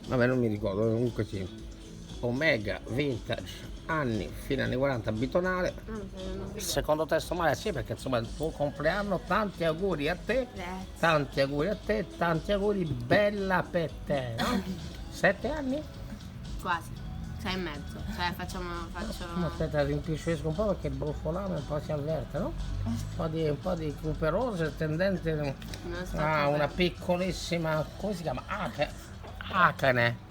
vabbè non mi ricordo, comunque sì. Omega, vintage, anni, fine anni 40, bitonale. Secondo te sto male? Sì, perché insomma è il tuo compleanno, tanti auguri a te, tanti auguri a te, tanti auguri, bella per te, no? 7 anni? Quasi. 6 e mezzo. Cioè faccio... Aspetta, rimpiscisco un po' perché il brufolame un po' si avverte, no? Un po' di cuperose, tendente a una piccolissima, come si chiama? Acne.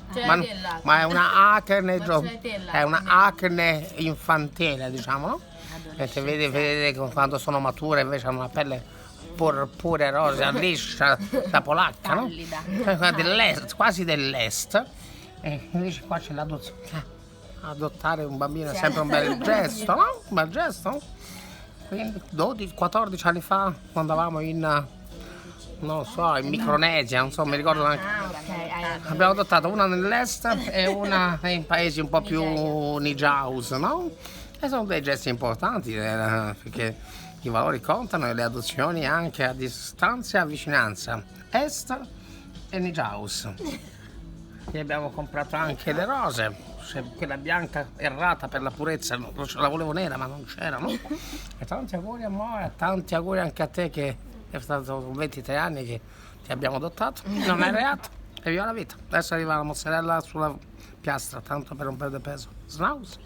Ma è una acne, è una acne infantile, diciamo, no? Perché vedete quando sono mature invece hanno una pelle pure rosa, liscia, da polacca, no? Quasi dell'est. E invece qua c'è l'adozione. Adottare un bambino è sempre un bel gesto, no? Un bel gesto. Quindi 14 anni fa, quando andavamo in, non so, in Micronesia, non so, mi ricordo neanche. Abbiamo adottato una nell'est e una in paesi un po' più Nijaus, no? E sono dei gesti importanti, perché i valori contano e le adozioni anche a distanza e a vicinanza. Est e Nijaus. E abbiamo comprato anche le rose, quella bianca errata per la purezza, la volevo nera ma non c'era, no? E tanti auguri amore, tanti auguri anche a te che è stato 23 anni che ti abbiamo adottato, non è reato, e viva la vita. Adesso arriva la mozzarella sulla piastra, tanto per non perdere peso. Snaus,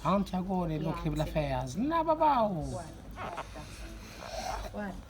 tanti auguri, Lucky la fea, snababau! Guarda.